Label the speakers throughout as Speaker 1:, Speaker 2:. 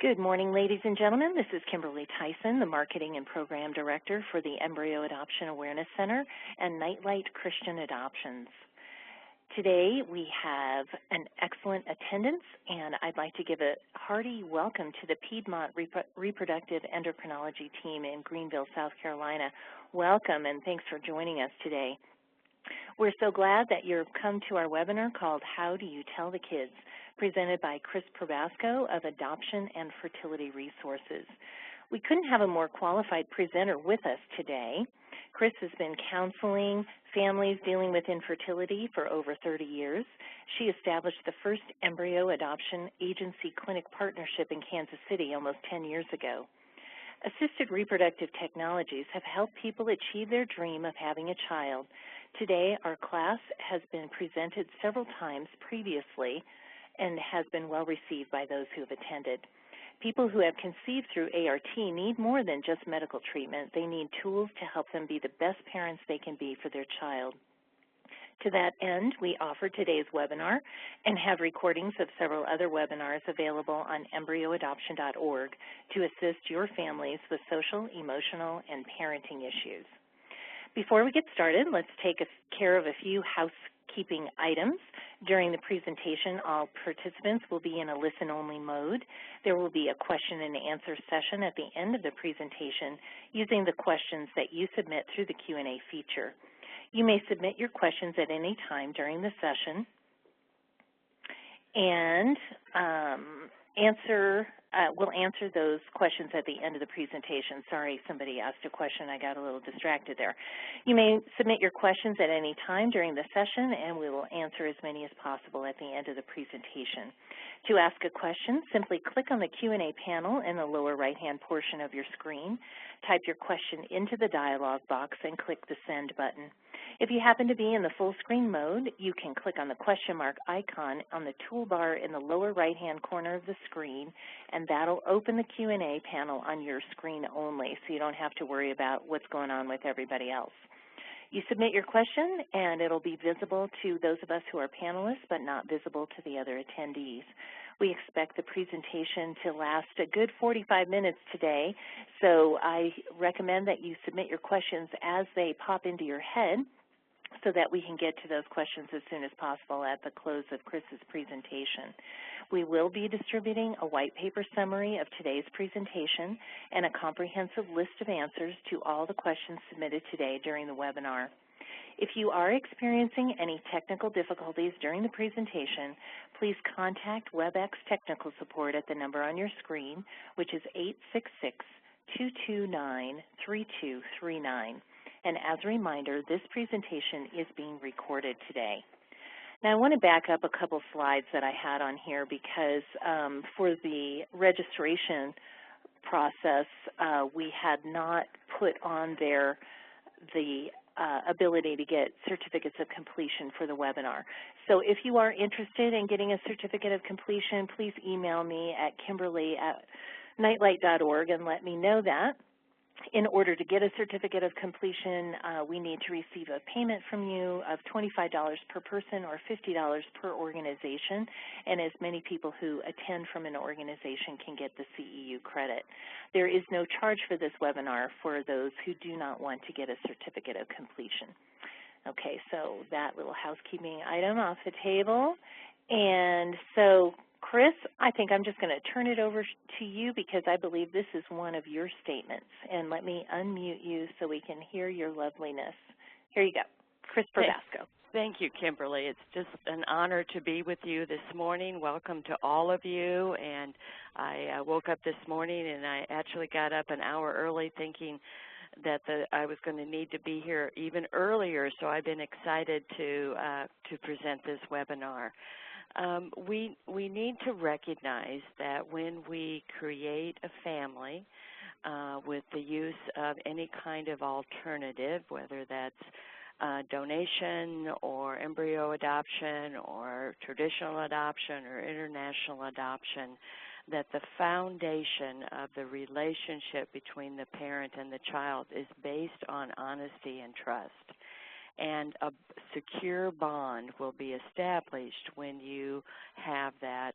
Speaker 1: Good morning, ladies and gentlemen. This is Kimberly Tyson, the Marketing and Program Director for the Embryo Adoption Awareness Center and Nightlight Christian Adoptions. Today we have an excellent attendance, and I'd like to give a hearty welcome to the Piedmont Reproductive Endocrinology team in Greenville, South Carolina. Welcome, and thanks for joining us today. We're so glad that you've come to our webinar called How Do You Tell the Kids, presented by Kris Probasco of Adoption and Fertility Resources. We couldn't have a more qualified presenter with us today. Kris has been counseling families dealing with infertility for over 30 years. She established the first embryo adoption agency clinic partnership in Kansas City almost 10 years ago. Assisted reproductive technologies have helped people achieve their dream of having a child. Today, our class has been presented several times previously and has been well received by those who have attended. People who have conceived through ART need more than just medical treatment. They need tools to help them be the best parents they can be for their child. To that end, we offer today's webinar and have recordings of several other webinars available on embryoadoption.org to assist your families with social, emotional, and parenting issues. Before we get started, let's take care of a few housekeeping items. During the presentation, all participants will be in a listen-only mode. There will be a question and answer session at the end of the presentation using the questions that you submit through the Q&A feature. You may submit your questions at any time during the session and we'll answer those questions at the end of the presentation. Sorry, somebody asked a question. I got a little distracted there. You may submit your questions at any time during the session, and we will answer as many as possible at the end of the presentation. To ask a question, simply click on the Q&A panel in the lower right-hand portion of your screen. Type your question into the dialog box and click the Send button. If you happen to be in the full screen mode, you can click on the question mark icon on the toolbar in the lower right-hand corner of the screen, and that'll open the Q&A panel on your screen only, so you don't have to worry about what's going on with everybody else. You submit your question, and it'll be visible to those of us who are panelists, but not visible to the other attendees. We expect the presentation to last a good 45 minutes today, so I recommend that you submit your questions as they pop into your head so that we can get to those questions as soon as possible at the close of Kris's presentation. We will be distributing a white paper summary of today's presentation and a comprehensive list of answers to all the questions submitted today during the webinar. If you are experiencing any technical difficulties during the presentation, please contact WebEx Technical Support at the number on your screen, which is 866-229-3239. And as a reminder, this presentation is being recorded today. Now, I want to back up a couple slides that I had on here because for the registration process, we had not put on there the ability to get certificates of completion for the webinar. So if you are interested in getting a certificate of completion, please email me at kimberly@nightlight.org and let me know that. In order to get a certificate of completion, we need to receive a payment from you of $25 per person or $50 per organization, and as many people who attend from an organization can get the CEU credit. There is no charge for this webinar for those who do not want to get a certificate of completion. Okay, so that little housekeeping item off the table. And so, Kris, I think I'm just going to turn it over to you because I believe this is one of your statements. And let me unmute you so we can hear your loveliness. Here you go. Kris Probasco.
Speaker 2: Thank you, Kimberly. It's just an honor to be with you this morning. Welcome to all of you. And I woke up this morning and I actually got up an hour early thinking that I was going to need to be here even earlier. So I've been excited to present this webinar. We need to recognize that when we create a family with the use of any kind of alternative, whether that's donation or embryo adoption or traditional adoption or international adoption, that the foundation of the relationship between the parent and the child is based on honesty and trust. And a secure bond will be established when you have that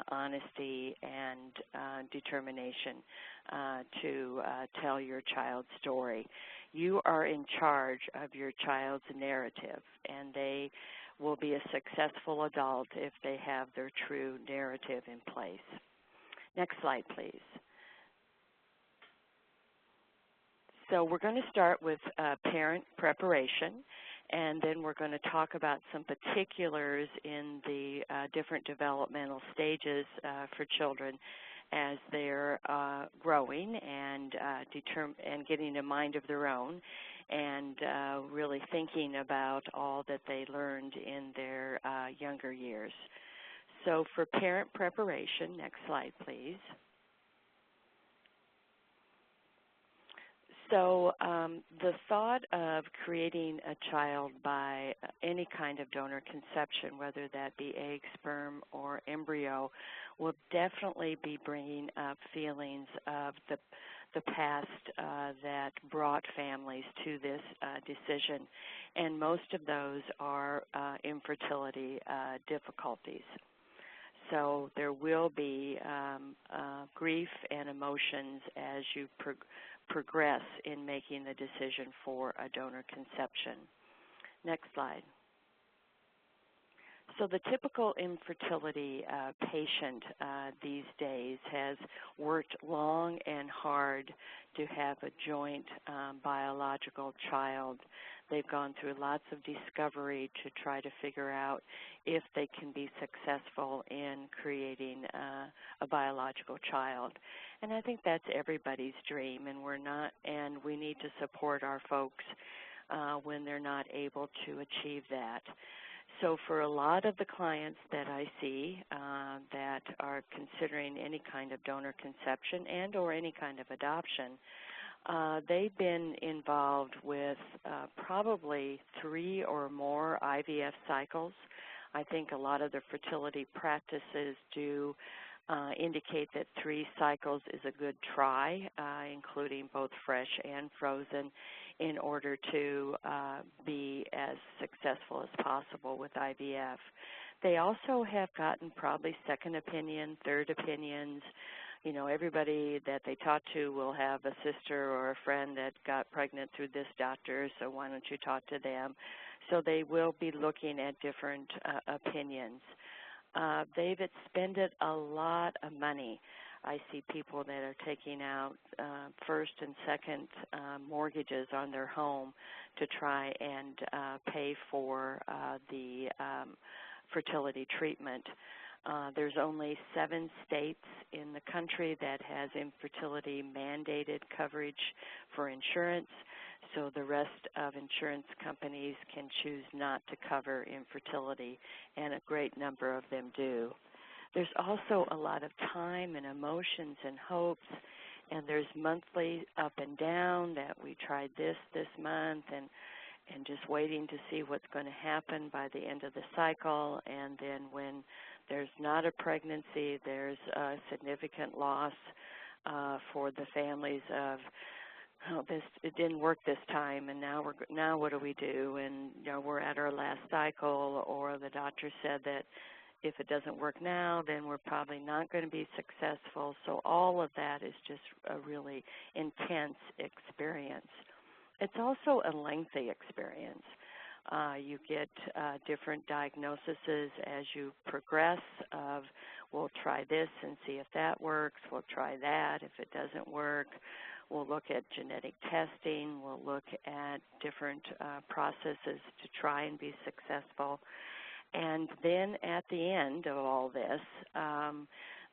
Speaker 2: honesty and determination to tell your child's story. You are in charge of your child's narrative, and they will be a successful adult if they have their true narrative in place. Next slide, please. So we're going to start with parent preparation, and then we're going to talk about some particulars in the different developmental stages for children as they're growing and getting a mind of their own, and really thinking about all that they learned in their younger years. So for parent preparation, next slide, please. So the thought of creating a child by any kind of donor conception, whether that be egg, sperm, or embryo, will definitely be bringing up feelings of the past that brought families to this decision, and most of those are infertility difficulties. So there will be grief and emotions as you progress in making the decision for a donor conception. Next slide. So the typical infertility patient these days has worked long and hard to have a joint biological child. They've gone through lots of discovery to try to figure out if they can be successful in creating a biological child. And I think that's everybody's dream, and we need to support our folks when they're not able to achieve that. So for a lot of the clients that I see that are considering any kind of donor conception and or any kind of adoption, they've been involved with probably 3 or more IVF cycles. I think a lot of the fertility practices do indicate that 3 cycles is a good try, including both fresh and frozen, in order to be as successful as possible with IVF. They also have gotten probably second opinion, third opinions. You know, everybody that they talk to will have a sister or a friend that got pregnant through this doctor, so why don't you talk to them? So they will be looking at different opinions. They've expended a lot of money. I see people that are taking out first and second mortgages on their home to try and pay for the fertility treatment. There's only 7 states in the country that has infertility mandated coverage for insurance, so the rest of insurance companies can choose not to cover infertility, and a great number of them do. There's also a lot of time and emotions and hopes, and there's monthly up and down that we tried this month and just waiting to see what's going to happen by the end of the cycle, and then when there's not a pregnancy, there's a significant loss for the families of, oh, it didn't work this time, and now what do we do? And we're at our last cycle, or the doctor said that if it doesn't work now, then we're probably not going to be successful. So all of that is just a really intense experience. It's also a lengthy experience. You get different diagnoses as you progress of, we'll try this and see if that works. We'll try that. If it doesn't work, we'll look at genetic testing. We'll look at different processes to try and be successful. And then at the end of all this,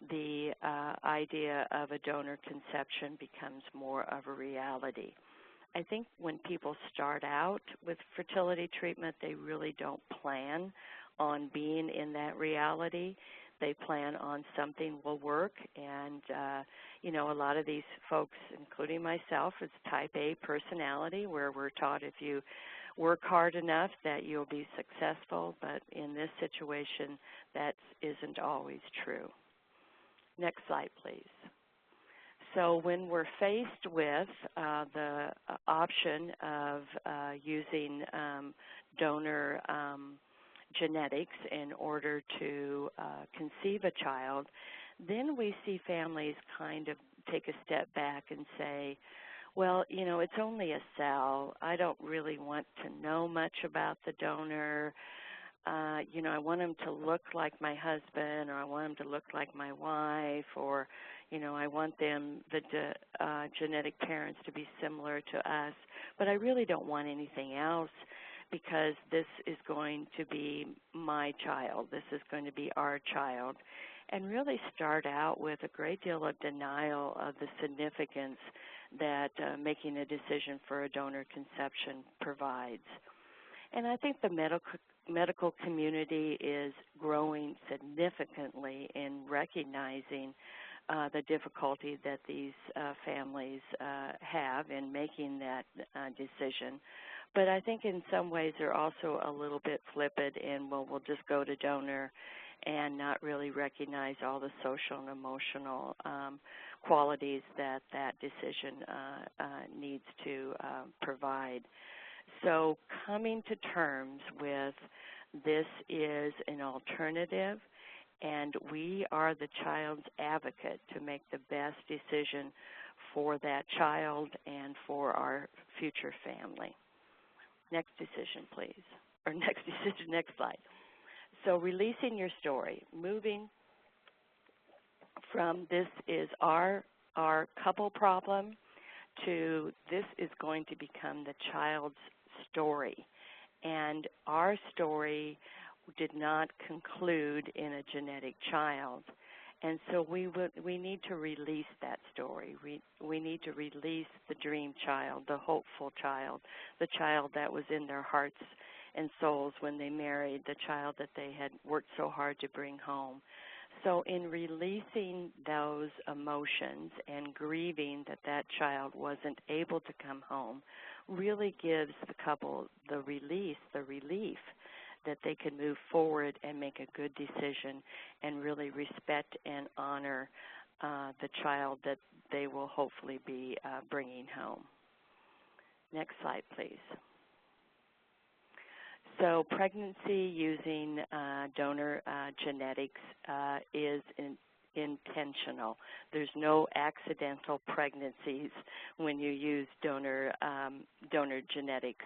Speaker 2: the idea of a donor conception becomes more of a reality. I think when people start out with fertility treatment, they really don't plan on being in that reality. They plan on something will work, and a lot of these folks, including myself, is type A personality, where we're taught if you work hard enough that you'll be successful, but in this situation, that isn't always true. Next slide, please. So when we're faced with the option of using donor genetics in order to conceive a child, then we see families kind of take a step back and say, well, it's only a cell. I don't really want to know much about the donor. I want him to look like my husband, or I want him to look like my wife, or, I want them, the genetic parents, to be similar to us. But I really don't want anything else, because this is going to be my child. This is going to be our child. And really start out with a great deal of denial of the significance that making a decision for a donor conception provides. And I think the medical community is growing significantly in recognizing the difficulty that these families have in making that decision. But I think in some ways they're also a little bit flippant in, well, we'll just go to donor and not really recognize all the social and emotional qualities that decision needs to provide. So coming to terms with this is an alternative, and we are the child's advocate to make the best decision for that child and for our future family. Next decision, please. Or next decision, next slide. So releasing your story, moving from this is our couple problem to this is going to become the child's story. And our story did not conclude in a genetic child. And so we need to release that story. We need to release the dream child, the hopeful child, the child that was in their hearts and souls when they married, the child that they had worked so hard to bring home. So in releasing those emotions and grieving that child wasn't able to come home really gives the couple the relief that they can move forward and make a good decision and really respect and honor the child that they will hopefully be bringing home. Next slide, please. So pregnancy using donor genetics is intentional. There's no accidental pregnancies when you use donor genetics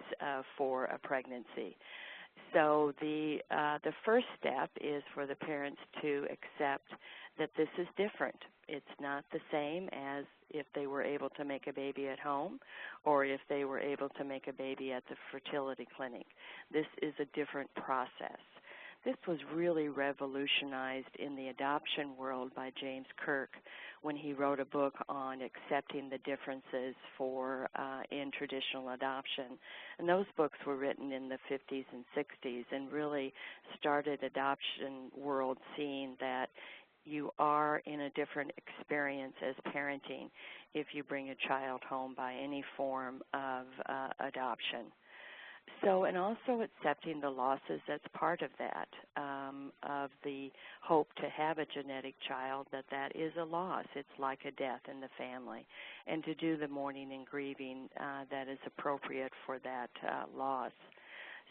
Speaker 2: for a pregnancy. So the first step is for the parents to accept that this is different. It's not the same as if they were able to make a baby at home or if they were able to make a baby at the fertility clinic. This is a different process. This was really revolutionized in the adoption world by James Kirk when he wrote a book on accepting the differences in traditional adoption. And those books were written in the 50s and 60s and really started adoption world seeing that you are in a different experience as parenting if you bring a child home by any form of adoption. So, and also accepting the losses that's part of that, of the hope to have a genetic child, that is a loss. It's like a death in the family. And to do the mourning and grieving that is appropriate for that loss.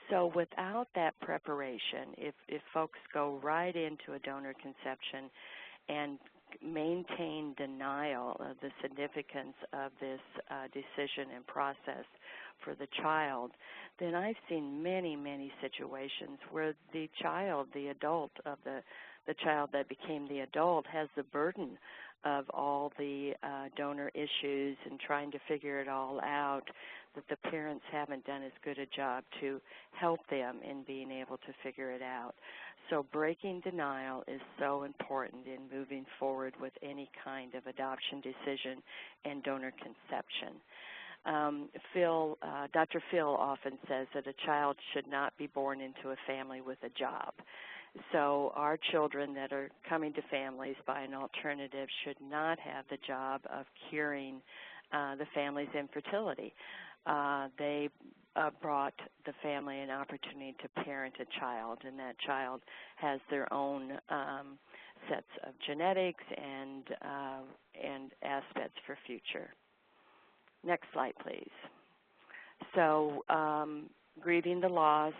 Speaker 2: So without that preparation, if folks go right into a donor conception and maintain denial of the significance of this decision and process for the child, then I've seen many, many situations where the child, the adult of the child that became the adult has the burden of all the donor issues and trying to figure it all out, that the parents haven't done as good a job to help them in being able to figure it out. So breaking denial is so important in moving forward with any kind of adoption decision and donor conception. Dr. Phil often says that a child should not be born into a family with a job. So our children that are coming to families by an alternative should not have the job of curing the family's infertility. They brought the family an opportunity to parent a child, and that child has their own sets of genetics and aspects for future. Next slide, please. So grieving the loss,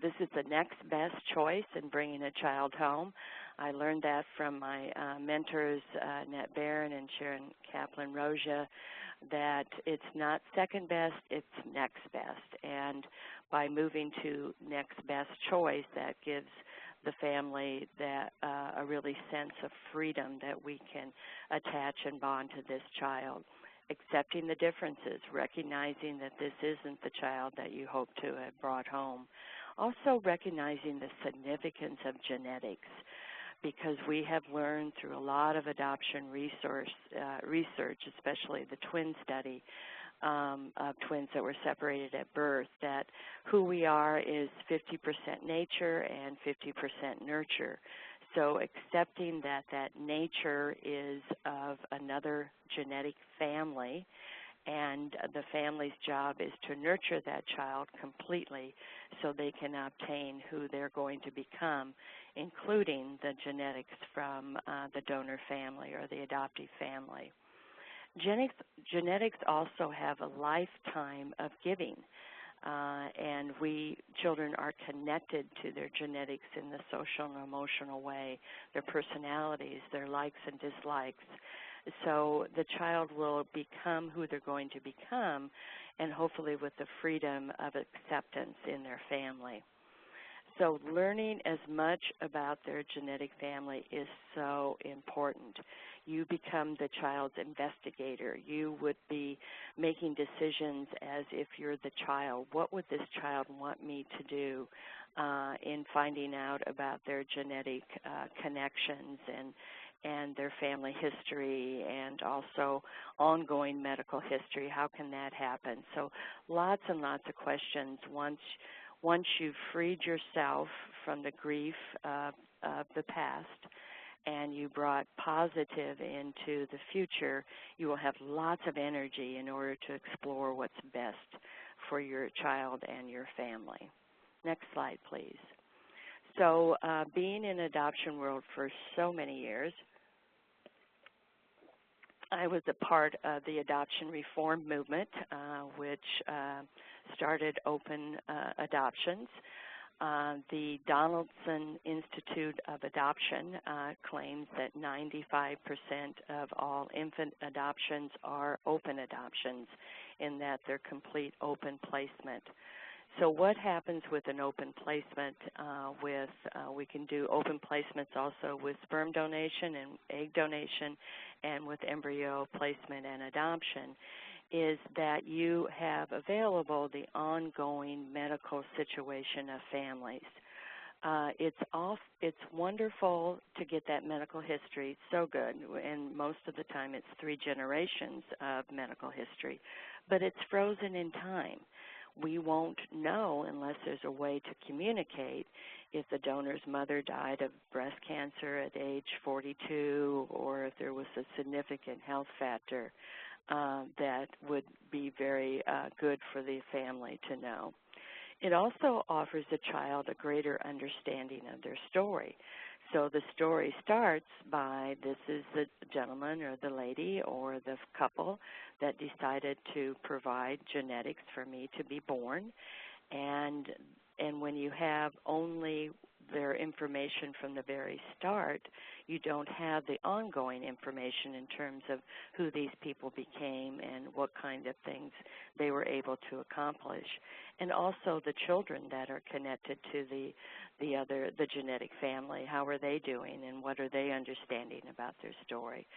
Speaker 2: this is the next best choice in bringing a child home. I learned that from my mentors, Annette Barron and Sharon Kaplan-Roja, that it's not second best, it's next best. And by moving to next best choice, that gives the family that a really sense of freedom that we can attach and bond to this child. Accepting the differences, recognizing that this isn't the child that you hope to have brought home. Also recognizing the significance of genetics, because we have learned through a lot of adoption research, especially the twin study of twins that were separated at birth, that who we are is 50% nature and 50% nurture. So accepting that that nature is of another genetic family, and the family's job is to nurture that child completely so they can obtain who they're going to become, including the genetics from the donor family or the adoptive family. Genetics also have a lifetime of giving. And children are connected to their genetics in the social and emotional way, their personalities, their likes and dislikes. So the child will become who they're going to become, and hopefully with the freedom of acceptance in their family. So learning as much about their genetic family is so important. You become the child's investigator. You would be making decisions as if you're the child. What would this child want me to do in finding out about their genetic connections and their family history, and also ongoing medical history? How can that happen? So lots and lots of questions. Once you've freed yourself from the grief of the past and you brought positive into the future, you will have lots of energy in order to explore what's best for your child and your family. Next slide, please. So being in adoption world for so many years, I was a part of the adoption reform movement, which started open adoptions. The Donaldson Institute of Adoption claims that 95% of all infant adoptions are open adoptions, in that they're complete open placement. So what happens with an open placement we can do open placements also with sperm donation and egg donation and with embryo placement and adoption, is that you have available the ongoing medical situation of families. It's wonderful to get that medical history, so good, and most of the time it's 3 generations of medical history, but it's frozen in time. We won't know unless there's a way to communicate if the donor's mother died of breast cancer at age 42, or if there was a significant health factor that would be very good for the family to know. It also offers the child a greater understanding of their story. So the story starts by, this is the gentleman or the lady or the couple that decided to provide genetics for me to be born. And when you have only their information from the very start, you don't have the ongoing information in terms of who these people became and what kind of things they were able to accomplish. And also the children that are connected to the genetic family, how are they doing and what are they understanding about their story.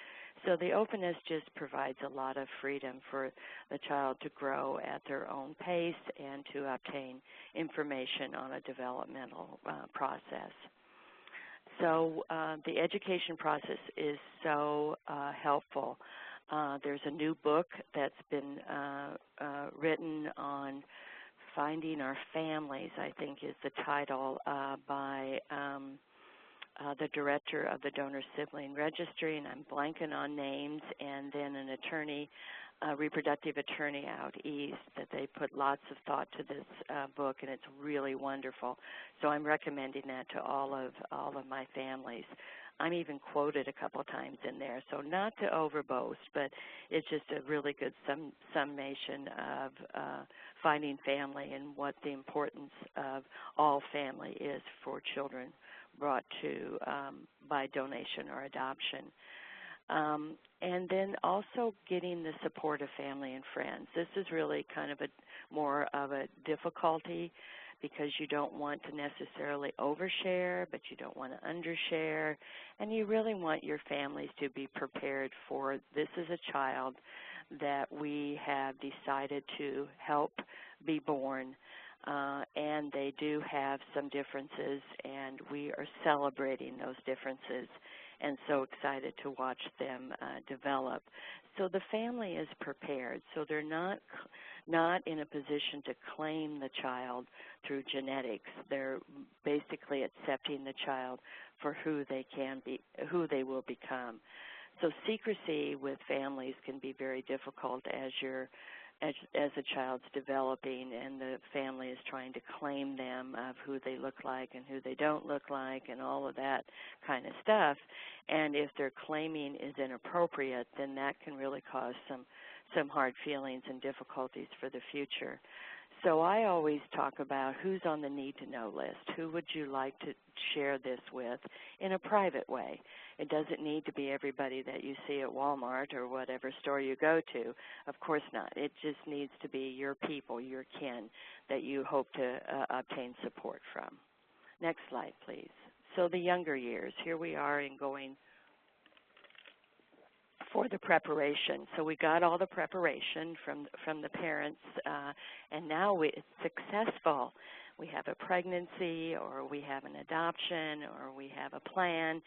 Speaker 2: So the openness just provides a lot of freedom for the child to grow at their own pace and to obtain information on a developmental process. So the education process is so helpful. There's a new book that's been written on Finding Our Families, I think is the title, by the director of the Donor Sibling Registry, and I'm blanking on names, and then an attorney, a reproductive attorney out east, that they put lots of thought to this book, and it's really wonderful. So I'm recommending that to all of my families. I'm even quoted a couple times in there, so not to overboast, but it's just a really good summation of finding family and what the importance of all family is for children brought to by donation or adoption. And then also getting the support of family and friends. This is really kind of more of a difficulty, because you don't want to necessarily overshare, but you don't want to undershare, and you really want your families to be prepared for this is a child that we have decided to help be born, and they do have some differences, and we are celebrating those differences and so excited to watch them develop. So the family is prepared, so they're not in a position to claim the child through genetics. They're basically accepting the child for who they can be, who they will become. So secrecy with families can be very difficult as a child's developing and the family is trying to claim them of who they look like and who they don't look like and all of that kind of stuff. And if their claiming is inappropriate, then that can really cause some hard feelings and difficulties for the future. So I always talk about who's on the need-to-know list. Who would you like to share this with in a private way? It doesn't need to be everybody that you see at Walmart or whatever store you go to. Of course not. It just needs to be your people, your kin, that you hope to obtain support from. Next slide, please. So the younger years. Here we are in going for the preparation. So we got all the preparation from the parents, and now it's successful. We have a pregnancy, or we have an adoption, or we have a plan,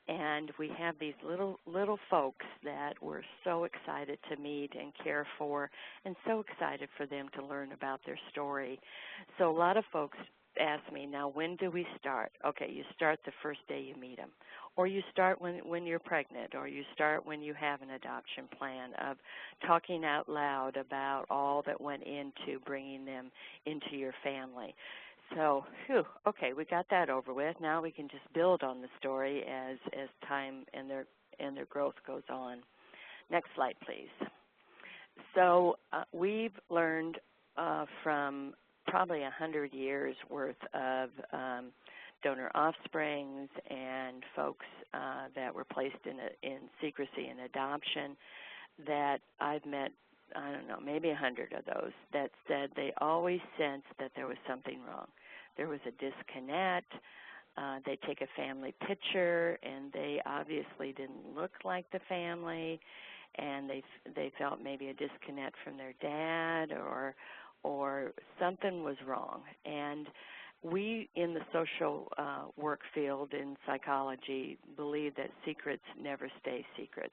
Speaker 2: and we have these little folks that we're so excited to meet and care for, and so excited for them to learn about their story. So a lot of folks ask me, now when do we start? Okay, you start the first day you meet them, or you start when you're pregnant, or you start when you have an adoption plan, of talking out loud about all that went into bringing them into your family. So, okay, we got that over with. Now we can just build on the story as time and their growth goes on. Next slide, please. So we've learned from probably 100 years worth of donor offsprings and folks that were placed in secrecy and adoption, that I've met, I don't know, maybe 100 of those that said they always sensed that there was something wrong. There was a disconnect. They take a family picture, and they obviously didn't look like the family, and they felt maybe a disconnect from their dad, or something was wrong. And we in the social work field in psychology believe that secrets never stay secrets.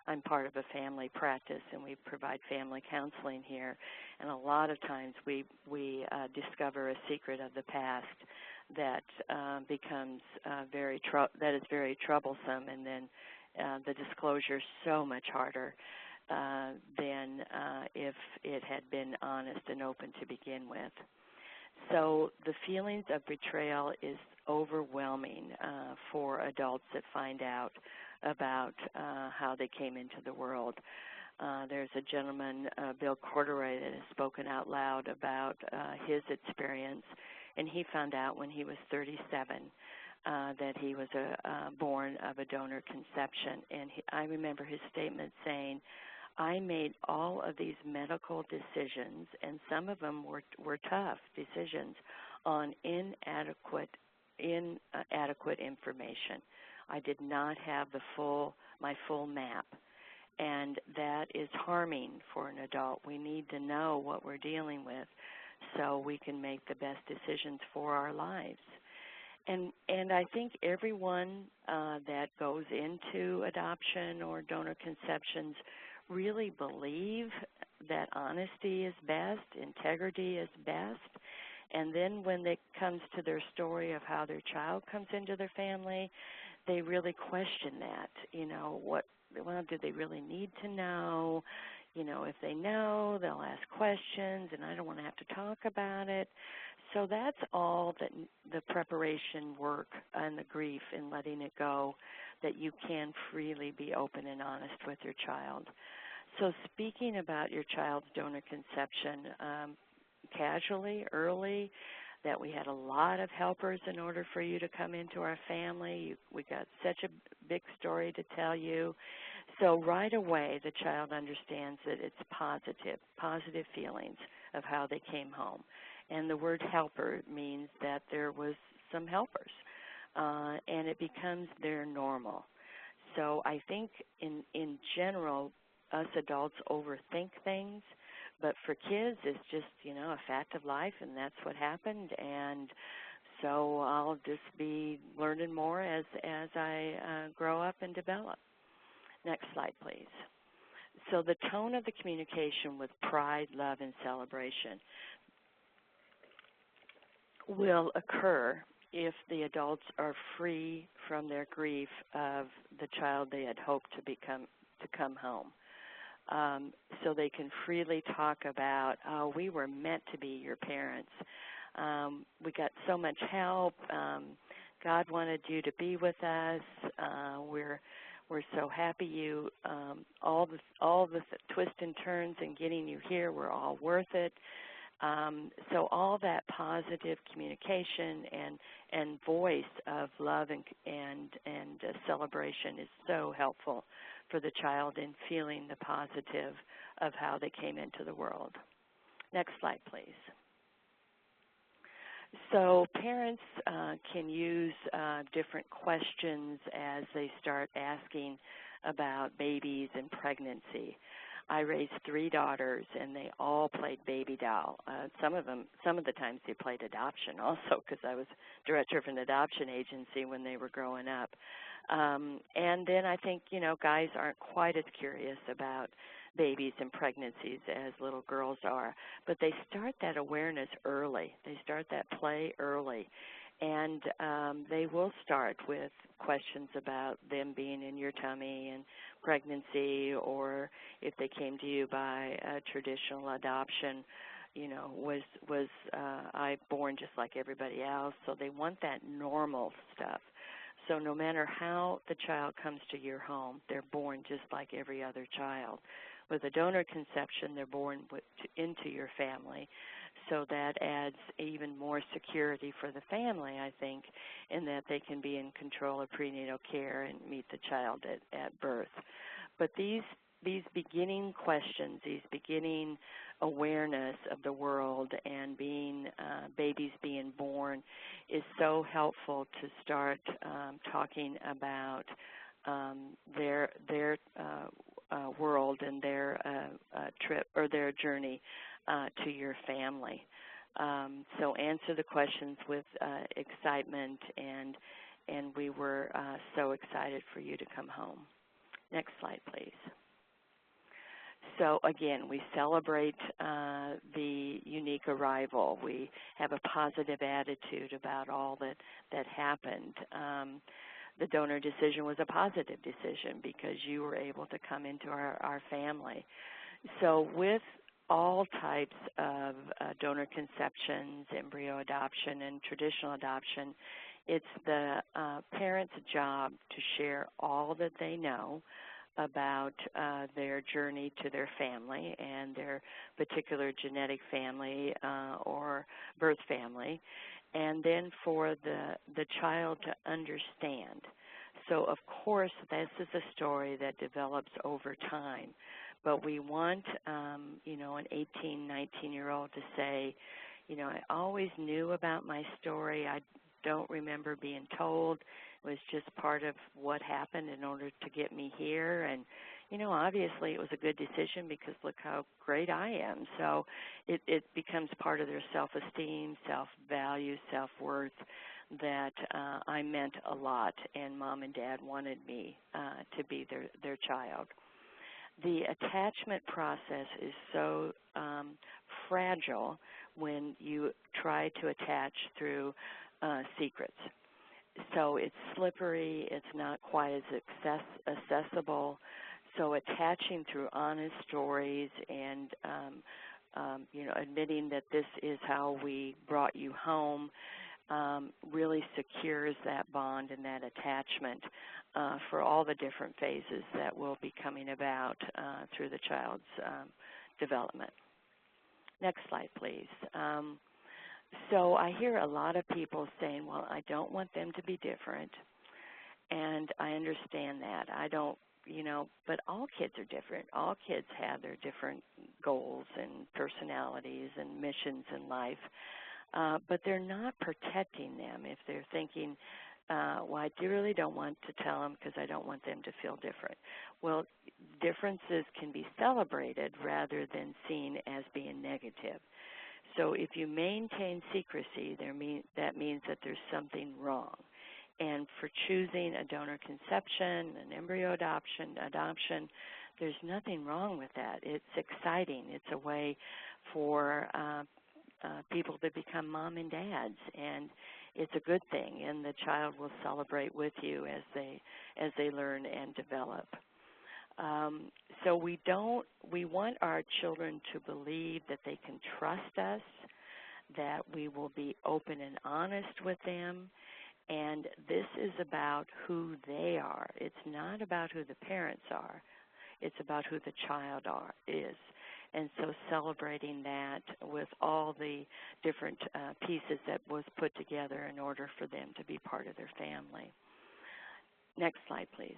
Speaker 2: I'm part of a family practice, and we provide family counseling here. And a lot of times we discover a secret of the past that becomes very troublesome, and then the disclosure is so much harder than if it had been honest and open to begin with. So the feelings of betrayal is overwhelming for adults that find out about how they came into the world. There's a gentleman, Bill Corduroy, that has spoken out loud about his experience, and he found out when he was 37 that he was born of a donor conception. And I remember his statement saying, I made all of these medical decisions, and some of them were tough decisions, on inadequate information. I did not have my full map, and that is harming for an adult. We need to know what we're dealing with so we can make the best decisions for our lives. And I think everyone that goes into adoption or donor conceptions really believe that honesty is best, integrity is best, And then when it comes to their story of how their child comes into their family, they really question that. Do they really need to know? If they know, they'll ask questions, and I don't want to have to talk about it. So that's all that the preparation work and the grief and letting it go, that you can freely be open and honest with your child. So speaking about your child's donor conception, casually, early, that we had a lot of helpers in order for you to come into our family. We got such a big story to tell you. So right away, the child understands that it's positive feelings of how they came home. And the word helper means that there was some helpers, and it becomes their normal. So I think in general, us adults overthink things, but for kids, it's just, a fact of life, and that's what happened. And so I'll just be learning more as I grow up and develop. Next slide, please. So the tone of the communication with pride, love, and celebration will occur if the adults are free from their grief of the child they had hoped to come home. So they can freely talk about, we were meant to be your parents. We got so much help. God wanted you to be with us. We're so happy you. All the twists and turns and getting you here were all worth it. So all that positive communication and voice of love and celebration is so helpful for the child in feeling the positive of how they came into the world. Next slide, please. So parents can use different questions as they start asking about babies and pregnancy. I raised 3 daughters, and they all played baby doll. Some of the times they played adoption also, because I was director of an adoption agency when they were growing up. And then I think, guys aren't quite as curious about babies and pregnancies as little girls are, but they start that awareness early. They start that play early. And they will start with questions about them being in your tummy and pregnancy, or if they came to you by a traditional adoption, was I born just like everybody else? So they want that normal stuff. So no matter how the child comes to your home, they're born just like every other child. With a donor conception, they're born into your family. So that adds even more security for the family, I think, in that they can be in control of prenatal care and meet the child at birth. But these beginning questions, these beginning awareness of the world and babies being born is so helpful to start talking about their world and their trip or their journey to your family. So answer the questions with excitement, and we were so excited for you to come home. Next slide, please. So again, we celebrate the unique arrival. We have a positive attitude about all that happened. The donor decision was a positive decision because you were able to come into our family. So with all types of donor conceptions, embryo adoption, and traditional adoption, it's the parent's job to share all that they know about their journey to their family and their particular genetic family or birth family, and then for the child to understand. So, of course, this is a story that develops over time, but we want, an 18, 19-year-old to say, I always knew about my story. I don't remember being told. It was just part of what happened in order to get me here. And, obviously it was a good decision because look how great I am. So it becomes part of their self-esteem, self-value, self-worth that I meant a lot, and Mom and Dad wanted me to be their child. the attachment process is so fragile when you try to attach through secrets. So it's slippery, it's not quite as accessible. So attaching through honest stories and admitting that this is how we brought you home really secures that bond and that attachment for all the different phases that will be coming about through the child's development. Next slide, please. So I hear a lot of people saying, well, I don't want them to be different, and I understand that. I don't, but all kids are different. All kids have their different goals and personalities and missions in life, but they're not protecting them if they're thinking, well, I really don't want to tell them because I don't want them to feel different. Well, differences can be celebrated rather than seen as being negative. So if you maintain secrecy, that means that there's something wrong. And for choosing a donor conception, an embryo adoption, there's nothing wrong with that. It's exciting. It's a way for people to become mom and dads, and it's a good thing. And the child will celebrate with you as they learn and develop. So we want our children to believe that they can trust us, that we will be open and honest with them, and this is about who they are. It's not about who the parents are. It's about who the child is. And so celebrating that with all the different pieces that was put together in order for them to be part of their family. Next slide, please.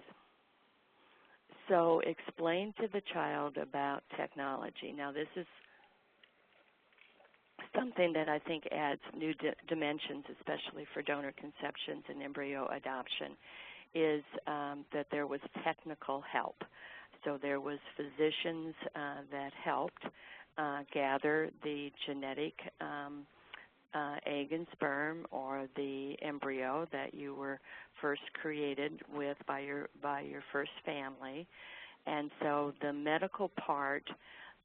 Speaker 2: So explain to the child about technology. Now, this is something that I think adds new dimensions, especially for donor conceptions and embryo adoption, is that there was technical help. So there was physicians that helped gather the genetic egg and sperm or the embryo that you were first created with by your first family. And so the medical part,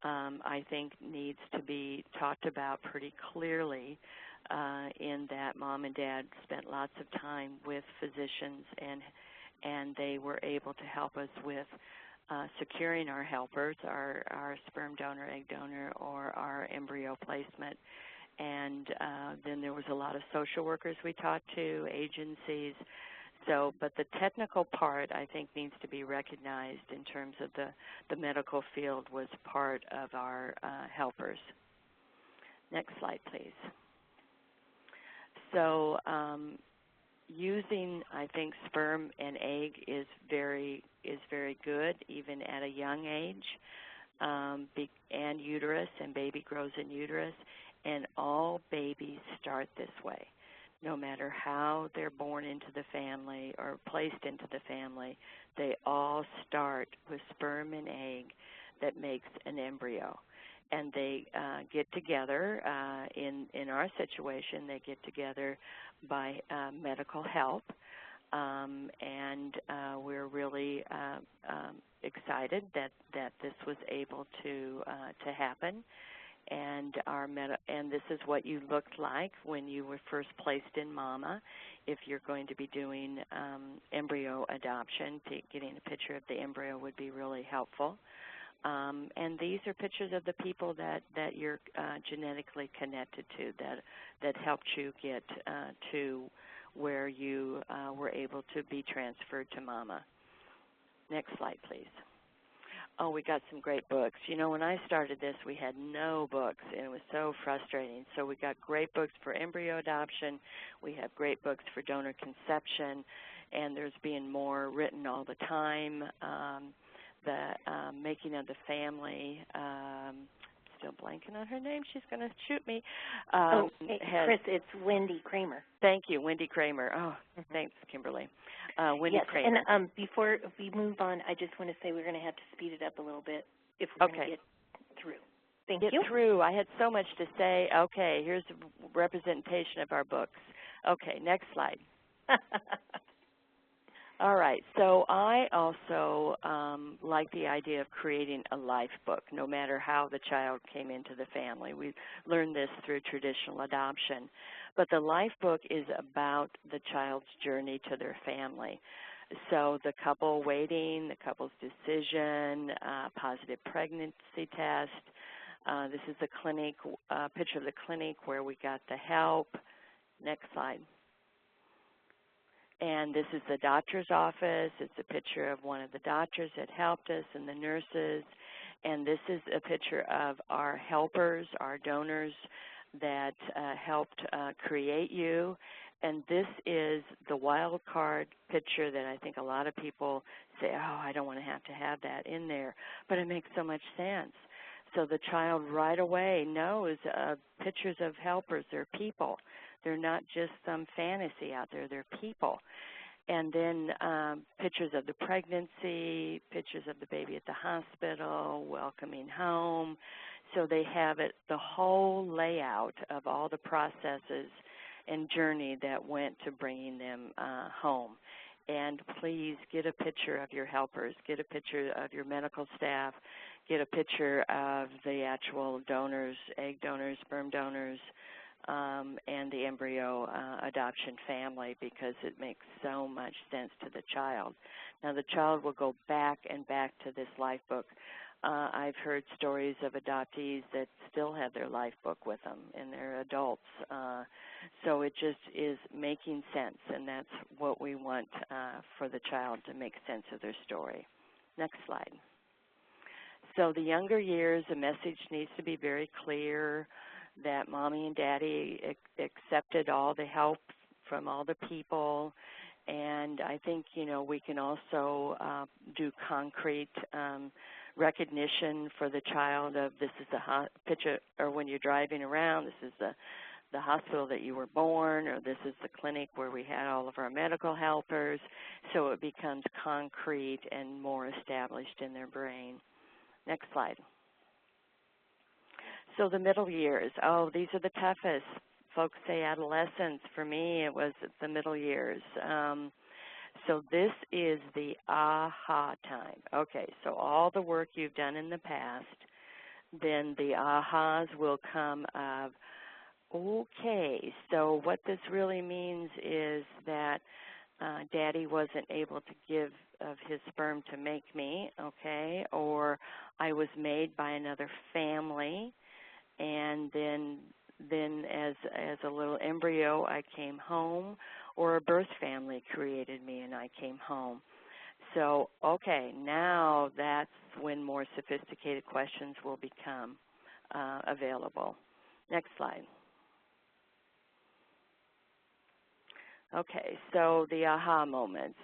Speaker 2: I think, needs to be talked about pretty clearly in that mom and dad spent lots of time with physicians, and they were able to help us with securing our helpers, our sperm donor, egg donor, or our embryo placement. And then there was a lot of social workers we talked to, agencies. So, but the technical part, I think, needs to be recognized in terms of the medical field was part of our helpers. Next slide, please. So using, I think, sperm and egg is very good, even at a young age, and uterus, and baby grows in uterus, and all babies start this way. No matter how they're born into the family or placed into the family, they all start with sperm and egg that makes an embryo. And they get together, in our situation, they get together by medical help, and we're really excited that this was able to happen. And and this is what you looked like when you were first placed in mama. If you're going to be doing embryo adoption, getting a picture of the embryo would be really helpful. And these are pictures of the people that you're genetically connected to, that helped you get to where you were able to be transferred to mama. Next slide, please. Oh, we got some great books. You know, when I started this, we had no books, and it was so frustrating. So we got great books for embryo adoption. We have great books for donor conception, and there's being more written all the time. The Making of the Family, still blanking on her name. She's going to shoot me.
Speaker 1: Kris, it's Wendy Kramer.
Speaker 2: Thank you, Wendy Kramer. Oh, thanks, Kimberly. Wendy Kramer.
Speaker 1: And before we move on, I just want to say we're going to have to speed it up a little bit if we're going to get through. Thank you.
Speaker 2: Get through. I had so much to say. Okay, here's a representation of our books. Okay, next slide. All right, so I also like the idea of creating a life book, no matter how the child came into the family. We learned this through traditional adoption. But the life book is about the child's journey to their family. So the couple waiting, the couple's decision, positive pregnancy test. This is the clinic, picture of the clinic where we got the help. Next slide. And this is the doctor's office. It's a picture of one of the doctors that helped us and the nurses. And this is a picture of our helpers, our donors that helped create you. And this is the wild card picture that I think a lot of people say, oh, I don't want to have that in there. But it makes so much sense. So the child right away knows pictures of helpers. They're people. They're not just some fantasy out there. They're people. And then pictures of the pregnancy, pictures of the baby at the hospital, welcoming home. So they have it, the whole layout of all the processes and journey that went to bringing them home. And please get a picture of your helpers. Get a picture of your medical staff. Get a picture of the actual donors, egg donors, sperm donors, and the embryo adoption family, because it makes so much sense to the child. Now, the child will go back and back to this life book. I've heard stories of adoptees that still have their life book with them, and they're adults. So it just is making sense, and that's what we want for the child, to make sense of their story. Next slide. So the younger years, the message needs to be very clear that Mommy and Daddy accepted all the help from all the people. And I think, we can also do concrete recognition for the child of, this is the picture, or when you're driving around, this is the hospital that you were born, or this is the clinic where we had all of our medical helpers. So it becomes concrete and more established in their brain. Next slide. So the middle years, these are the toughest. Folks say adolescence. For me, it was the middle years. So this is the aha time. Okay, so all the work you've done in the past, then the ahas will come of, okay, so what this really means is that Daddy wasn't able to give of his sperm to make me, okay, or I was made by another family, and then as a little embryo I came home, or a birth family created me and I came home. So, okay, now that's when more sophisticated questions will become available. Next slide. Okay, so the aha moments.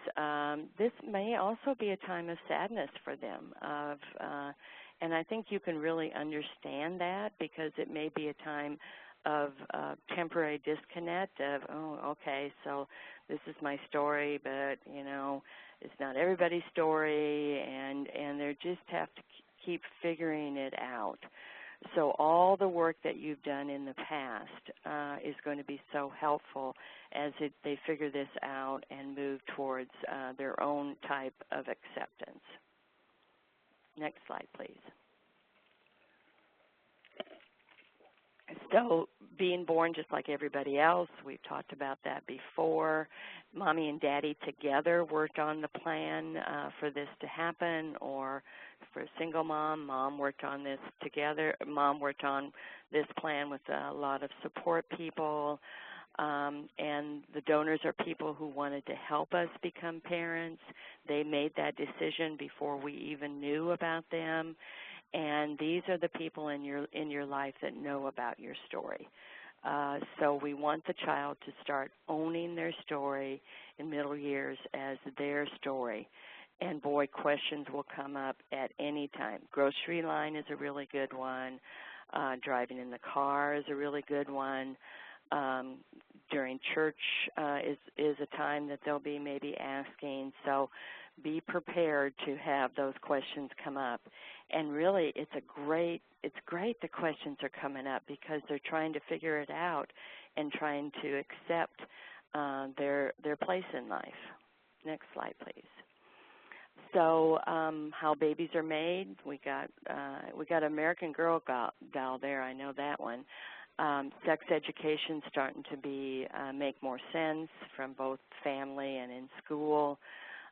Speaker 2: This may also be a time of sadness for them, and I think you can really understand that, because it may be a time of temporary disconnect of, okay, so this is my story, but, it's not everybody's story, and they just have to keep figuring it out. So all the work that you've done in the past is going to be so helpful as they figure this out and move towards their own type of acceptance. Next slide, please. So being born just like everybody else, we've talked about that before. Mommy and Daddy together worked on the plan for this to happen, or for a single mom, Mom worked on this together. Mom worked on this plan with a lot of support people, and the donors are people who wanted to help us become parents. They made that decision before we even knew about them. And these are the people in your life that know about your story. So we want the child to start owning their story in middle years as their story. And boy, questions will come up at any time. Grocery line is a really good one. Driving in the car is a really good one. During church is a time that they'll be maybe asking. So be prepared to have those questions come up. And really, it's great the questions are coming up, because they're trying to figure it out and trying to accept their place in life. Next slide, please. So how babies are made, we got American Girl doll there, I know that one. Sex education starting to make more sense from both family and in school.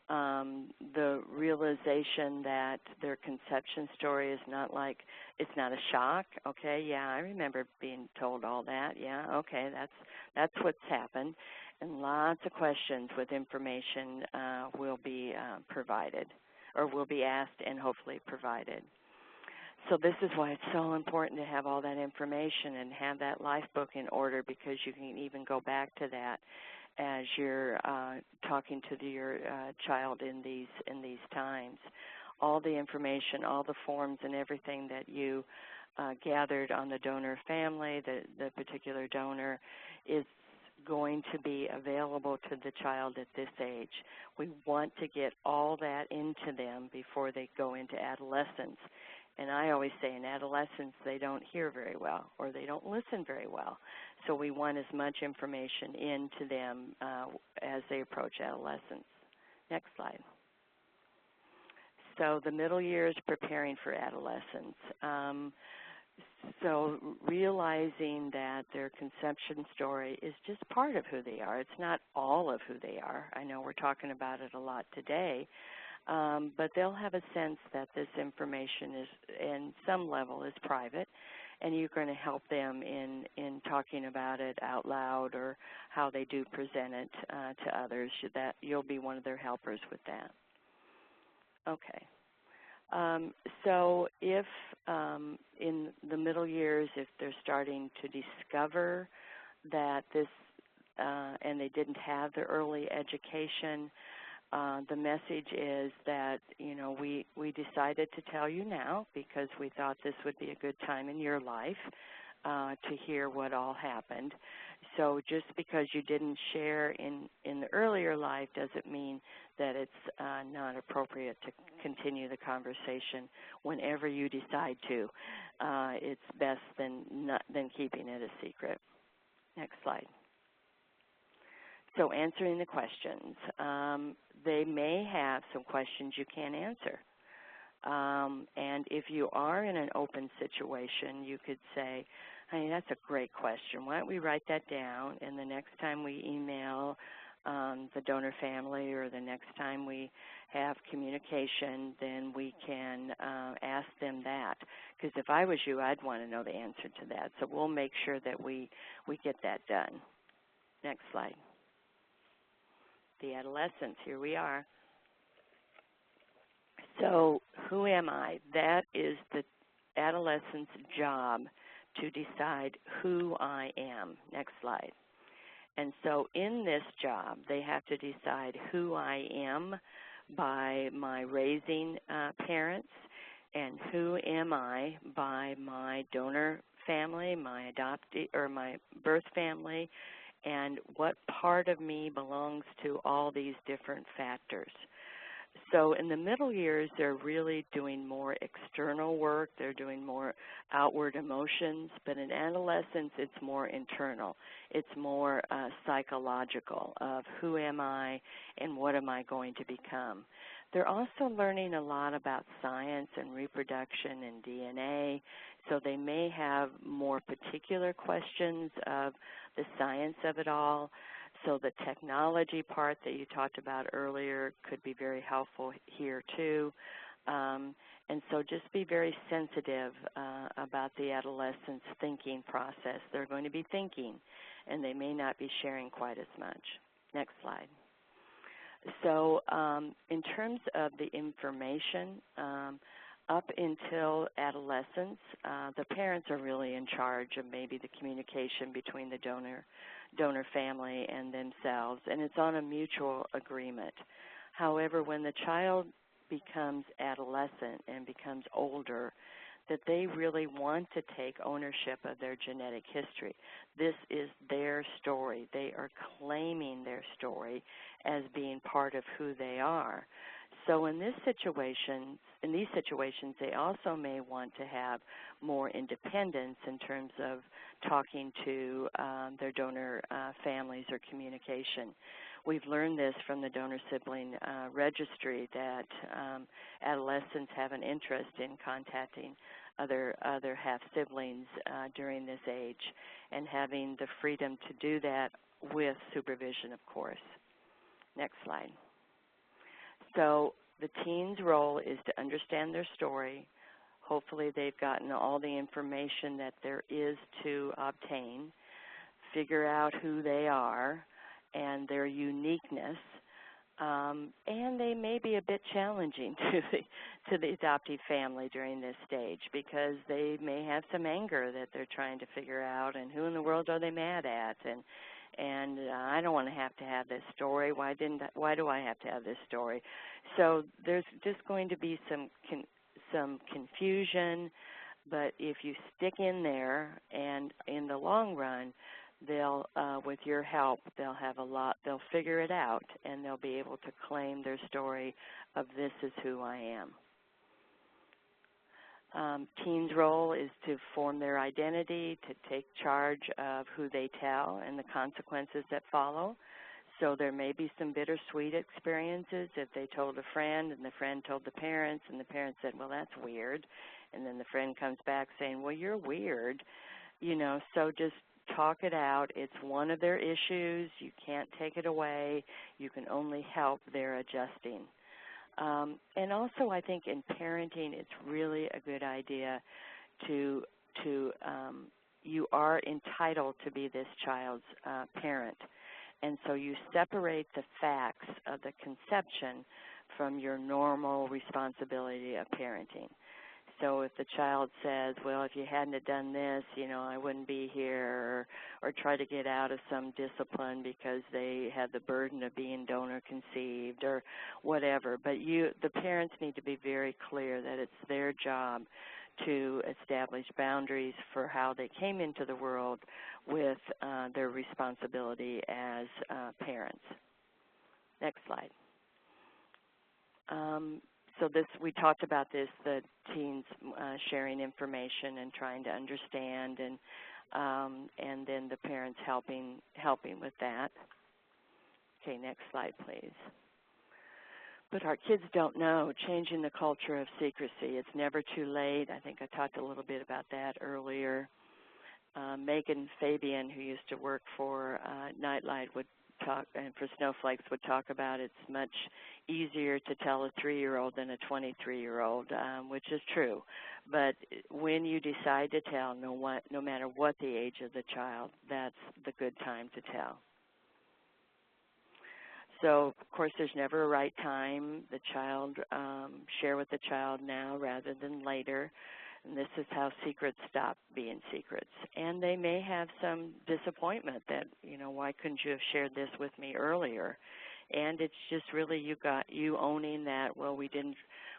Speaker 2: The realization that their conception story is it's not a shock. Okay, yeah, I remember being told all that. Yeah, okay, that's what's happened. And lots of questions with information will be provided, or will be asked and hopefully provided. So this is why it's so important to have all that information and have that life book in order, because you can even go back to that as you're talking to your child in these times. All the information, all the forms and everything that you gathered on the donor family, the particular donor, is going to be available to the child at this age. We want to get all that into them before they go into adolescence. And I always say in adolescence they don't hear very well or they don't listen very well. So we want as much information into them as they approach adolescence. Next slide. So the middle years preparing for adolescence. So realizing that their conception story is just part of who they are. It's not all of who they are. I know we're talking about it a lot today, but they'll have a sense that this information is, in some level, is private, and you're going to help them in talking about it out loud or how they do present it to others. That you'll be one of their helpers with that. Okay. So if in the middle years, if they're starting to discover that this, and they didn't have the early education, the message is that, we decided to tell you now because we thought this would be a good time in your life to hear what all happened. So just because you didn't share in the earlier life doesn't mean that it's not appropriate to continue the conversation whenever you decide to. It's best than keeping it a secret. Next slide. So answering the questions. They may have some questions you can't answer. And if you are in an open situation, you could say, hey, that's a great question. Why don't we write that down, and the next time we email the donor family or the next time we have communication, then we can ask them that. Because if I was you, I'd want to know the answer to that. So we'll make sure that we get that done. Next slide. The adolescents, here we are. So who am I? That is the adolescent's job to decide who I am. Next slide. And so in this job, they have to decide who I am by my raising parents, and who am I by my donor family, my adoptee or my birth family, and what part of me belongs to all these different factors. So in the middle years, they're really doing more external work. They're doing more outward emotions. But in adolescence, it's more internal. It's more psychological of who am I and what am I going to become. They're also learning a lot about science and reproduction and DNA. So they may have more particular questions of the science of it all. So the technology part that you talked about earlier could be very helpful here too. And so just be very sensitive about the adolescent's thinking process. They're going to be thinking, and they may not be sharing quite as much. Next slide. So in terms of the information, up until adolescence, the parents are really in charge of maybe the communication between the donor family and themselves, and it's on a mutual agreement. However, when the child becomes adolescent and becomes older, that they really want to take ownership of their genetic history. This is their story. They are claiming their story as being part of who they are. So in these situations, they also may want to have more independence in terms of talking to their donor families or communication. we've learned this from the donor sibling registry that adolescents have an interest in contacting other half-siblings during this age, and having the freedom to do that with supervision, of course. Next slide. So the teen's role is to understand their story. Hopefully they've gotten all the information that there is to obtain, figure out who they are and their uniqueness, and they may be a bit challenging to the adoptive family during this stage, because they may have some anger that they're trying to figure out, and who in the world are they mad at, and I don't want to have this story. Why do I have to have this story? So there's just going to be some confusion, but if you stick in there, and in the long run, they'll, with your help, they'll figure it out, and they'll be able to claim their story of this is who I am. Teens' role is to form their identity, to take charge of who they tell and the consequences that follow. So there may be some bittersweet experiences if they told a friend and the friend told the parents and the parents said, well, that's weird. And then the friend comes back saying, well, you're weird. So just talk it out. It's one of their issues. You can't take it away. You can only help their adjusting. And also, I think in parenting, it's really a good idea to you are entitled to be this child's parent. And so you separate the facts of the conception from your normal responsibility of parenting. So if the child says, well, if you hadn't have done this, I wouldn't be here, or try to get out of some discipline because they have the burden of being donor conceived or whatever. But the parents need to be very clear that it's their job to establish boundaries for how they came into the world with their responsibility as parents. Next slide. So we talked about this, the teens sharing information and trying to understand, and then the parents helping with that. Okay, next slide, please. But our kids don't know. Changing the culture of secrecy. It's never too late. I think I talked a little bit about that earlier. Megan Fabian, who used to work for Nightlight, would talk, and for Snowflakes, would talk about it's much easier to tell a 3-year-old than a 23-year-old, which is true. But when you decide to tell, no matter what the age of the child, that's the good time to tell. So, of course, there's never a right time. The child, share with the child now rather than later. And this is how secrets stop being secrets. And they may have some disappointment that, why couldn't you have shared this with me earlier? And it's just really you owning that, well, we didn't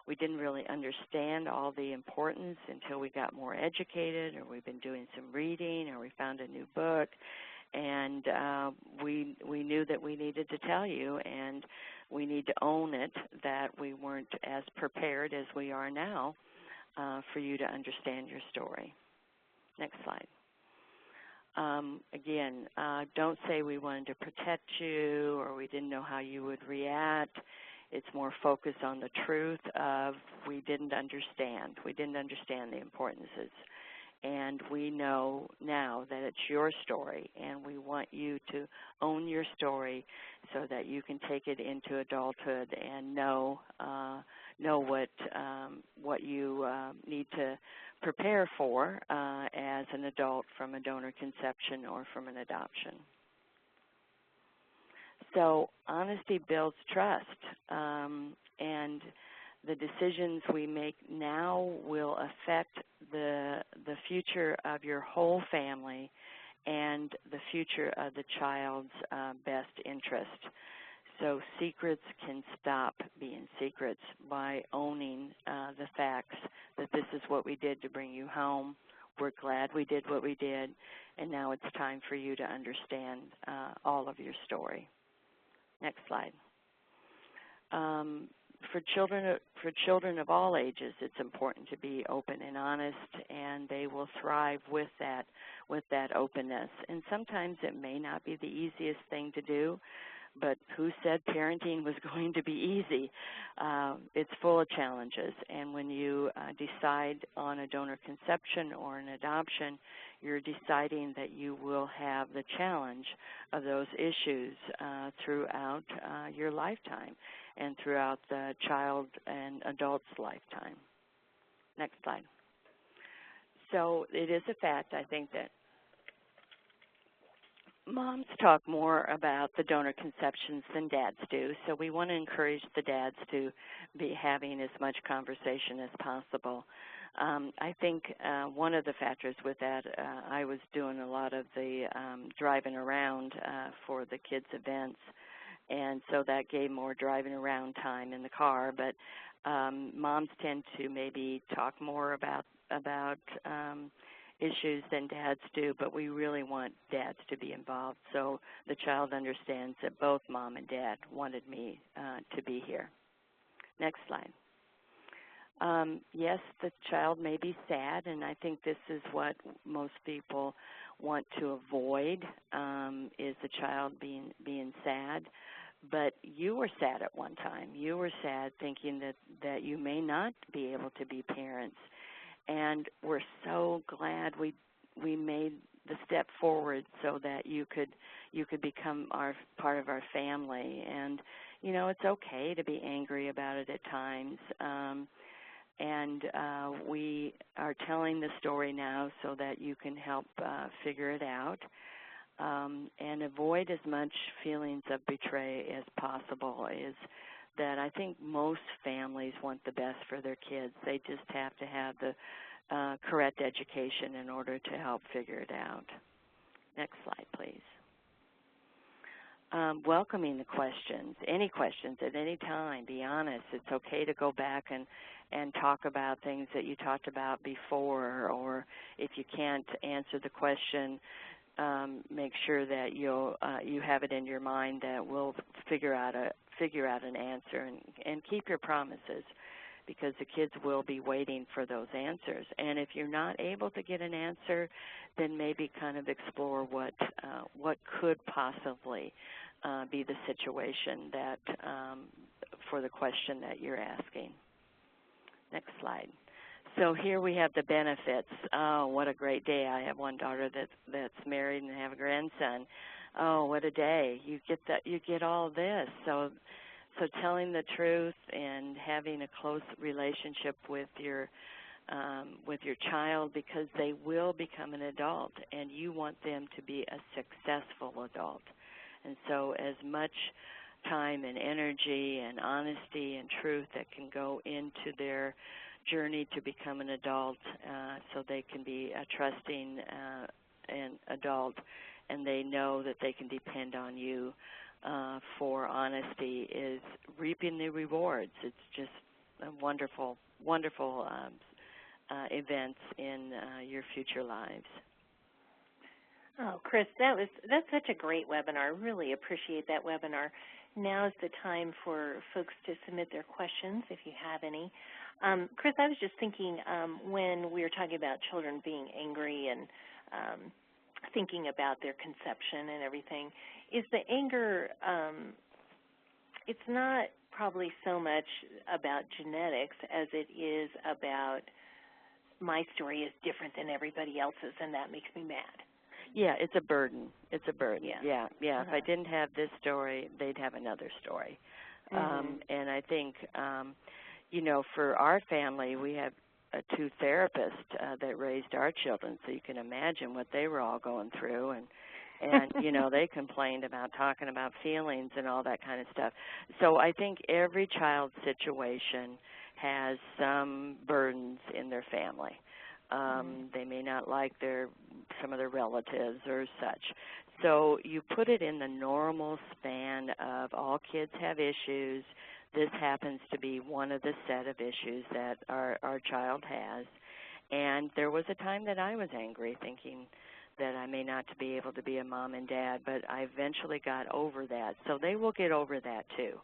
Speaker 2: really understand all the importance until we got more educated, or we've been doing some reading, or we found a new book, and we knew that we needed to tell you, and we need to own it, that we weren't as prepared as we are now for you to understand your story. Next slide. Again, don't say we wanted to protect you or we didn't know how you would react. It's more focused on the truth of we didn't understand. We didn't understand the importances. And we know now that it's your story, and we want you to own your story so that you can take it into adulthood and know what you need to prepare for as an adult from a donor conception or from an adoption. So honesty builds trust, and the decisions we make now will affect the future of your whole family and the future of the child's best interest. So secrets can stop being secrets by owning the facts that this is what we did to bring you home. We're glad we did what we did, and now it's time for you to understand all of your story. Next slide. For children of all ages, it's important to be open and honest, and they will thrive with that openness. And sometimes it may not be the easiest thing to do, but who said parenting was going to be easy? It's full of challenges, and when you decide on a donor conception or an adoption, you're deciding that you will have the challenge of those issues throughout your lifetime and throughout the child and adult's lifetime. Next slide. So it is a fact, I think, that moms talk more about the donor conceptions than dads do, so we want to encourage the dads to be having as much conversation as possible. I think one of the factors with that, I was doing a lot of the driving around for the kids' events, and so that gave more driving around time in the car, but moms tend to maybe talk more about issues than dads do, but we really want dads to be involved so the child understands that both mom and dad wanted me to be here. Next slide. Yes, the child may be sad, and I think this is what most people want to avoid, is the child being sad. But you were sad at one time. You were sad thinking that you may not be able to be parents. And we're so glad we made the step forward so that you could become part of our family. And you know, it's okay to be angry about it at times. And we are telling the story now so that you can help figure it out and avoid as much feelings of betray as possible. Is that I think most families want the best for their kids. They just have to have the correct education in order to help figure it out. Next slide, please. Welcoming the questions, any questions at any time. Be honest. It's okay to go back and talk about things that you talked about before, or if you can't answer the question, make sure that you have it in your mind that we'll figure out an answer, and keep your promises, because the kids will be waiting for those answers. And if you're not able to get an answer, then maybe kind of explore what could possibly be the situation that for the question that you're asking. Next slide. So here we have the benefits. Oh, what a great day. I have one daughter that's married and have a grandson. Oh, what a day. You get all this. So telling the truth and having a close relationship with your child, because they will become an adult and you want them to be a successful adult. And so as much time and energy and honesty and truth that can go into their journey to become an adult, so they can be a trusting an adult, and they know that they can depend on you for honesty, is reaping the rewards. It's just a wonderful, wonderful events in your future lives.
Speaker 1: Oh, Kris, that's such a great webinar. I really appreciate that webinar. Now is the time for folks to submit their questions, if you have any. Kris, I was just thinking when we were talking about children being angry and thinking about their conception and everything, is the anger, it's not probably so much about genetics as it is about my story is different than everybody else's, and that makes me mad.
Speaker 2: Yeah, it's a burden. It's a burden. Yeah.
Speaker 1: Uh-huh.
Speaker 2: If I didn't have this story, they'd have another story.
Speaker 1: Mm-hmm.
Speaker 2: And I think, for our family, we have two therapists that raised our children, so you can imagine what they were all going through. And they complained about talking about feelings and all that kind of stuff. So I think every child's situation has some burdens in their family. They may not like some of their relatives or such. So you put it in the normal span of all kids have issues. This happens to be one of the set of issues that our child has. And there was a time that I was angry, thinking that I may not be able to be a mom and dad, but I eventually got over that. So they will get over that too.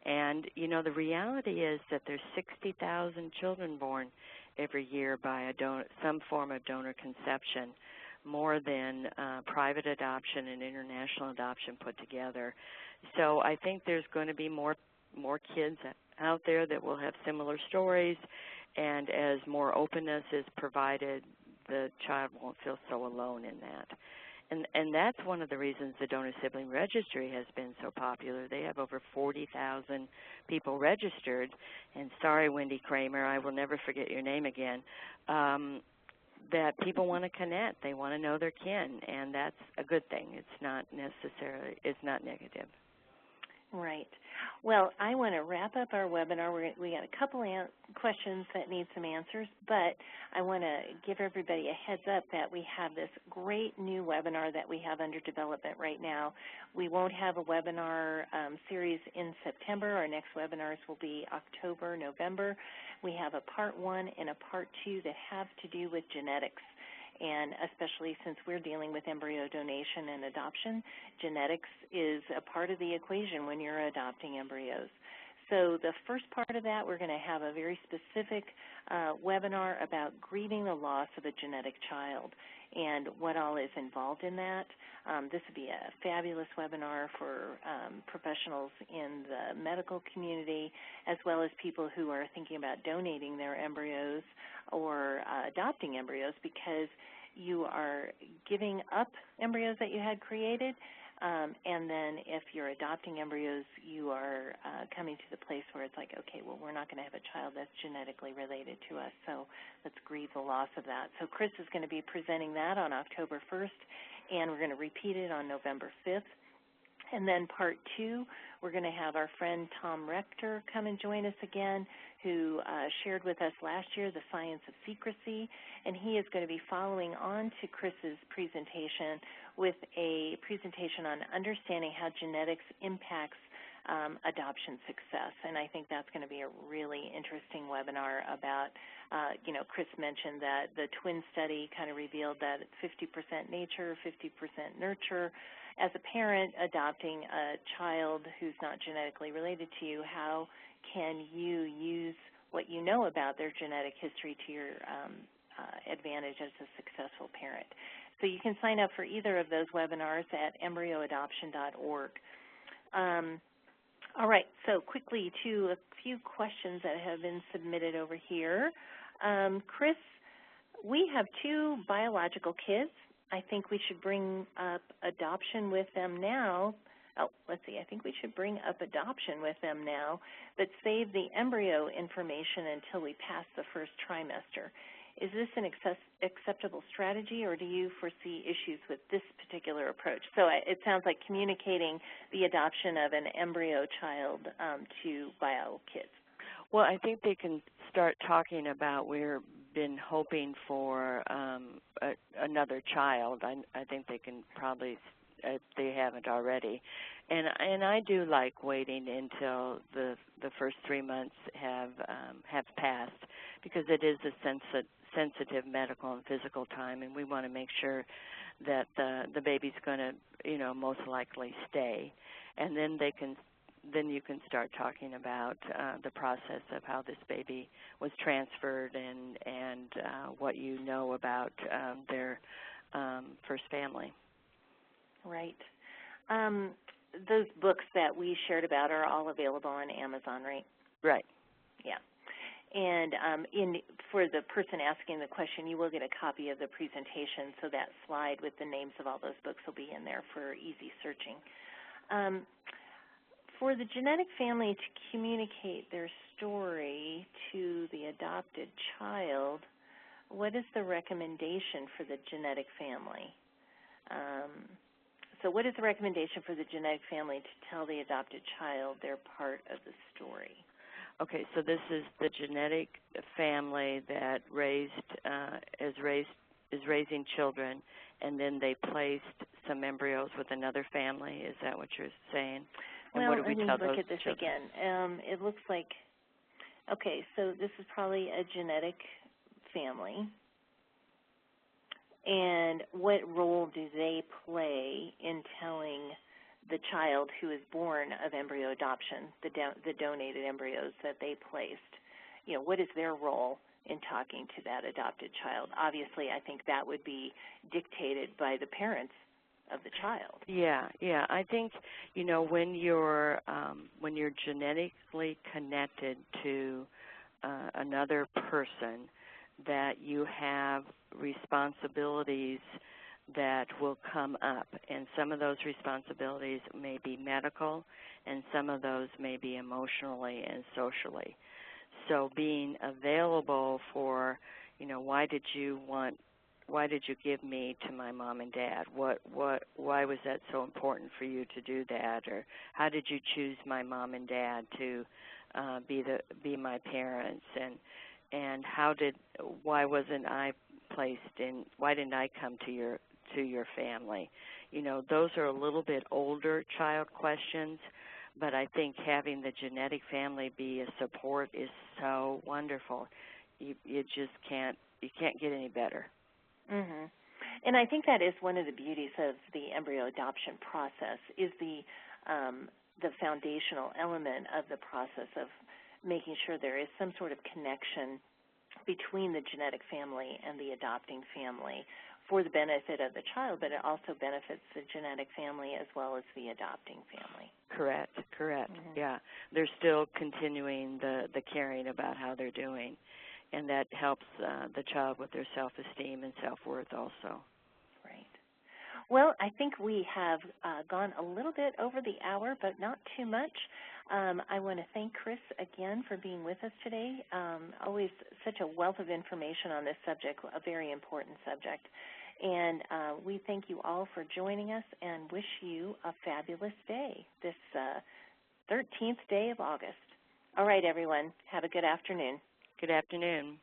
Speaker 2: And, the reality is that there's 60,000 children born every year by some form of donor conception, more than private adoption and international adoption put together. So I think there's going to be more kids out there that will have similar stories, and as more openness is provided, the child won't feel so alone in that. And that's one of the reasons the Donor Sibling Registry has been so popular. They have over 40,000 people registered. And sorry, Wendy Kramer, I will never forget your name again, that people want to connect. They want to know their kin, and that's a good thing. It's not negative.
Speaker 1: Right. Well, I want to wrap up our webinar. We got a couple questions that need some answers, but I want to give everybody a heads up that we have this great new webinar that we have under development right now. We won't have a webinar series in September. Our next webinars will be October, November. We have a part 1 and a part 2 that have to do with genetics. And especially since we're dealing with embryo donation and adoption, genetics is a part of the equation when you're adopting embryos. So the first part of that, we're going to have a very specific webinar about grieving the loss of a genetic child and what all is involved in that. This would be a fabulous webinar for professionals in the medical community, as well as people who are thinking about donating their embryos or adopting embryos, because you are giving up embryos that you had created, and then if you're adopting embryos, you are coming to the place where it's like, okay, well, we're not going to have a child that's genetically related to us, so let's grieve the loss of that. So Kris is going to be presenting that on October 1st, and we're going to repeat it on November 5th. And then part 2, we're going to have our friend Tom Rector come and join us again, who shared with us last year the science of secrecy, and he is going to be following on to Kris's presentation with a presentation on understanding how genetics impacts adoption success. And I think that's going to be a really interesting webinar about, Kris mentioned that the twin study kind of revealed that it's 50% nature, 50% nurture. As a parent adopting a child who's not genetically related to you, how can you use what you know about their genetic history to your advantage as a successful parent? So you can sign up for either of those webinars at embryoadoption.org. All right, so quickly to a few questions that have been submitted over here. Kris, we have 2 biological kids. I think we should bring up adoption with them now. Oh, let's see, I think we should bring up adoption with them now, but save the embryo information until we pass the first trimester. Is this an acceptable strategy, or do you foresee issues with this particular approach? So it sounds like communicating the adoption of an embryo child to bio kids.
Speaker 2: Well, I think they can start talking about we've been hoping for another child. I think they can probably, if they haven't already. And I do like waiting until the first 3 months have passed, because it is a sensitive medical and physical time, and we want to make sure that the baby's going to, most likely stay. And then you can start talking about the process of how this baby was transferred and what you know about their first family.
Speaker 1: Right. Those books that we shared about are all available on Amazon, right?
Speaker 2: Right.
Speaker 1: Yeah. And for the person asking the question, you will get a copy of the presentation, so that slide with the names of all those books will be in there for easy searching. For the genetic family to communicate their story to the adopted child, what is the recommendation for the genetic family? So what is the recommendation for the genetic family to tell the adopted child their part of the story?
Speaker 2: Okay, so this is the genetic family that is raising children, and then they placed some embryos with another family. Is that what you're saying? And
Speaker 1: well,
Speaker 2: what do we tell
Speaker 1: look
Speaker 2: those
Speaker 1: at this
Speaker 2: children?
Speaker 1: again. It looks like, okay, so this is probably a genetic family. And what role do they play in telling the child who is born of embryo adoption, the donated embryos that they placed? What is their role in talking to that adopted child? Obviously, I think that would be dictated by the parents of the child.
Speaker 2: Yeah. I think, when you're genetically connected to another person, that you have responsibilities that will come up, and some of those responsibilities may be medical, and some of those may be emotionally and socially. So being available for, why did you give me to my mom and dad? Why was that so important for you to do that? Or how did you choose my mom and dad to be my parents? And why wasn't I why didn't I come to your family? Those are a little bit older child questions, but I think having the genetic family be a support is so wonderful. You can't get any better.
Speaker 1: Mm-hmm. And I think that is one of the beauties of the embryo adoption process, is the foundational element of the process of making sure there is some sort of connection between the genetic family and the adopting family for the benefit of the child, but it also benefits the genetic family as well as the adopting family.
Speaker 2: Correct. Mm-hmm. Yeah. They're still continuing the caring about how they're doing, and that helps the child with their self-esteem and self-worth also.
Speaker 1: Right. Well, I think we have gone a little bit over the hour, but not too much. I want to thank Kris again for being with us today. Always such a wealth of information on this subject, a very important subject. And we thank you all for joining us and wish you a fabulous day, this 13th day of August. All right, everyone. Have a good afternoon.
Speaker 2: Good afternoon.